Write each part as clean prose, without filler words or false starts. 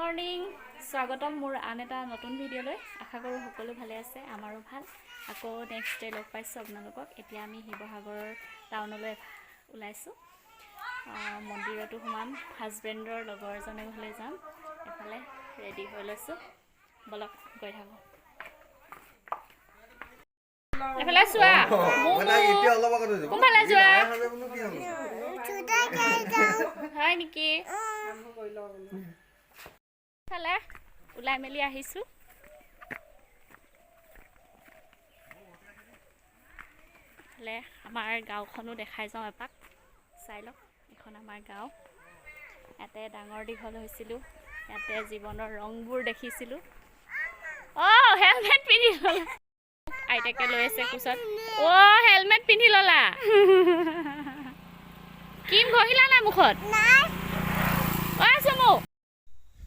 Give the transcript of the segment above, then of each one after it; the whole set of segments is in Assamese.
মৰ্নিং স্বাগতম মোৰ আন এটা নতুন ভিডিঅ'লৈ। আশা কৰোঁ সকলো ভালে আছে, আমাৰো ভাল। আকৌ নেক্সট ডে লগ পাইছোঁ আপোনালোকক। এতিয়া আমি শিৱসাগৰৰ টাউনলৈ ওলাইছোঁ। মন্দিৰতো সোমাম, হাজবেণ্ডৰ লগৰ এজনে ঘৰলৈ যাম। এফালে ৰেডি হৈ লৈছোঁ, বলক গৈ থাকোঁ। এফালে চোৱা, কোনফালে যোৱা হয় নেকি? ফালে ওলাই মেলি আহিছোঁ। ফালে আমাৰ গাঁওখনো দেখাই যাওঁ এপাক, চাই লওক। এইখন আমাৰ গাঁও। ইয়াতে ডাঙৰ দীঘল হৈছিলোঁ, ইয়াতে জীৱনৰ ৰংবোৰ দেখিছিলোঁ। হেলমেট পিন্ধি ল'লা, আইতাকে লৈ আছে কোচত। হেলমেট পিন্ধি ল'লা, কিম ঘঁহিলা নাই মুখত? চমু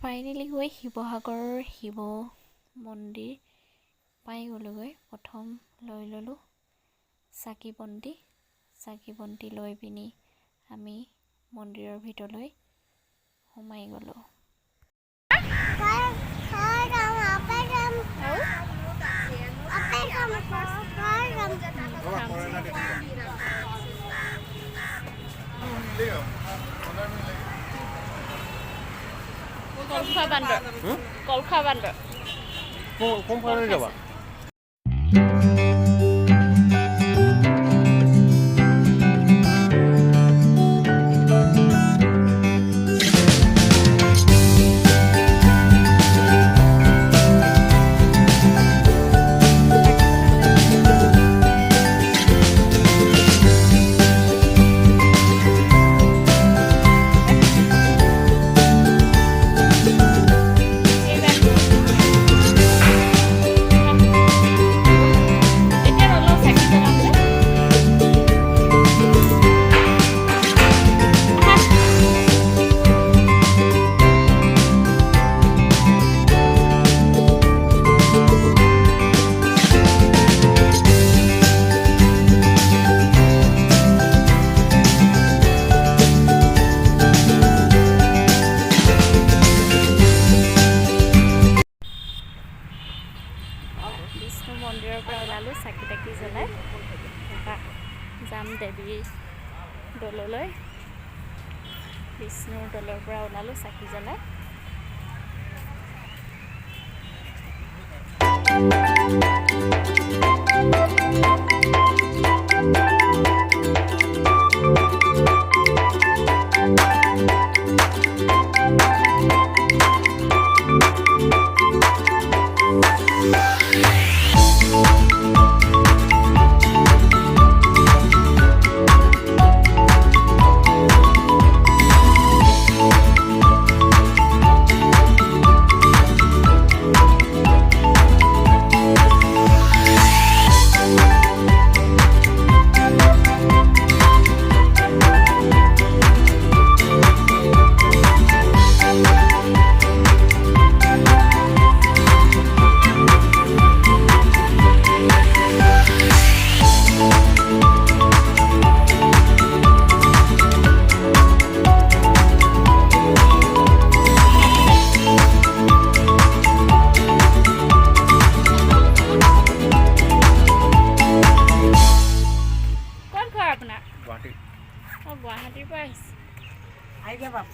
ফাইনেলি গৈ শিৱসাগৰৰ শিৱ মন্দিৰ পাই গ'লোগৈ। প্ৰথম লৈ ল'লোঁ চাকি বন্তি লৈ পিনি আমি মন্দিৰৰ ভিতৰলৈ সোমাই গ'লোঁ। কলখোৱা বান্দৰ কোনফালে যাবা? বিষ্ণু মন্দিৰৰ পৰা ওলালোঁ চাকি তাকি জ্বলাই। যাম দেৱীৰ দৌললৈ। বিষ্ণুৰ দৌলৰ পৰা ওলালোঁ চাকি জ্বলাই। গুৱাহাটীৰ পৰা আহিছে।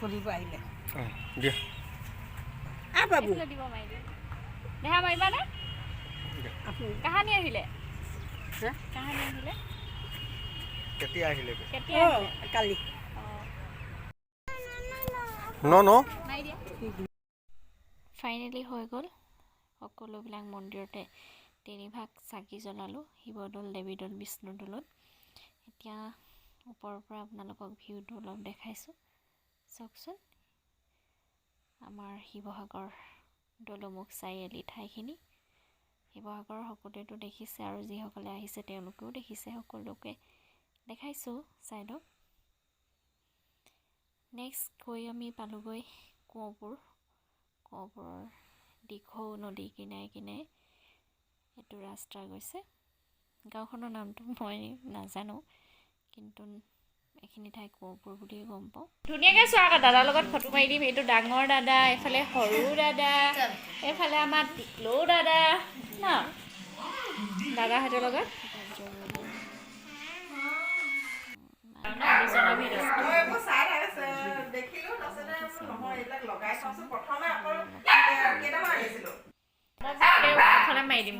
ফুৰিব আহিলে দিব মাৰি দেহা মাৰিবা নে? কাহানি আহিলে? কেতিয়া আহিলে? কালি। ফাইনেলি হৈ গ'ল। সকলোবিলাক মন্দিৰতে 3 ভাগ চাকি জ্বলালোঁ, শিৱদৌল, দেৱীদৌল, বিষ্ণুদৌলত। এতিয়া ওপৰৰ পৰা আপোনালোকক ভিউটো অলপ দেখাইছোঁ, চাওকচোন। আমাৰ শিৱসাগৰ দৌলমুখ চাৰিআলি ঠাইখিনি। শিৱসাগৰৰ সকলোৱেতো দেখিছে, আৰু যিসকলে আহিছে তেওঁলোকেও দেখিছে। সকলোকে দেখাইছোঁ, চাই লওক। নেক্সট গৈ আমি পালোঁগৈ কোঁৱৰপুৰৰ দিখৌ নদী কিনাৰে এইটো ৰাস্তা গৈছে। গাঁওখনৰ নামটো মই নাজানো, কিন্তু এইখিনি ঠাই ক'ৰ বুলিয়ে গম পাওঁ। ধুনীয়াকৈ চোৱা আকৌ দাদাৰ লগত ফটো মাৰি দিম। এইটো ডাঙৰ দাদা, এইফালে সৰু দাদা, এইফালে আমাৰ টিকলৌ দাদা ন দাদাহঁতৰ লগত মাৰি দিম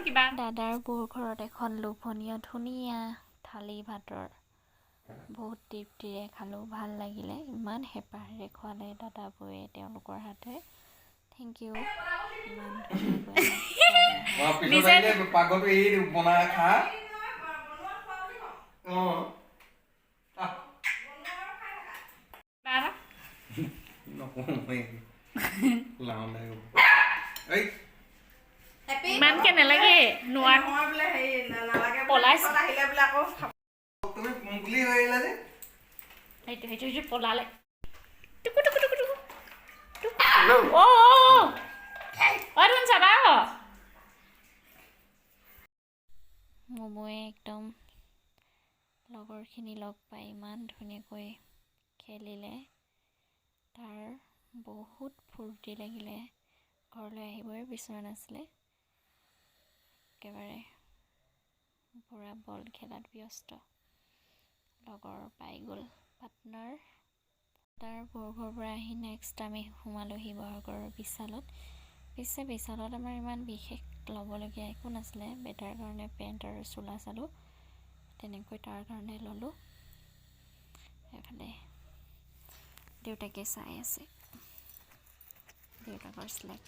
কিবা। দাদাৰ বৌৰ ঘৰত এখন লোভনীয় ধুনীয়া থালি ভাতৰ বহুত তৃপ্তিৰে খালোঁ, ভাল লাগিলে। ইমান হেঁপাহেৰে খোৱালে দাদা বৌয়ে তেওঁলোকৰ হাতে। Thank you. ইমান ইমানকে নালাগে নোৱাৰ পলাইছে সেইটো পলালে চাবা মমোৱে একদম লগৰখিনি লগ পাই ইমান ধুনীয়াকৈ খেলিলে। তাৰ বহুত ফূৰ্তি লাগিলে। ঘৰলৈ আহিবই বিচৰা নাছিলে। একেবাৰে পুৰা বল খেলাত ব্যস্ত। লগৰ পাই গ'ল পাৰ্টনাৰ। তাৰ বৰঘৰৰ পৰা আহি নেক্সট আমি সোমালোঁ শিৱসাগৰৰ বিশালত। পিছে বিশালত আমাৰ ইমান বিশেষ ল'বলগীয়া একো নাছিলে। বেটাৰ কাৰণে পেণ্ট আৰু চোলা চালোঁ, তেনেকৈ তাৰ কাৰণে ল'লোঁ। এইফালে দেউতাকে চাই আছে দেউতাকৰ শ্লেক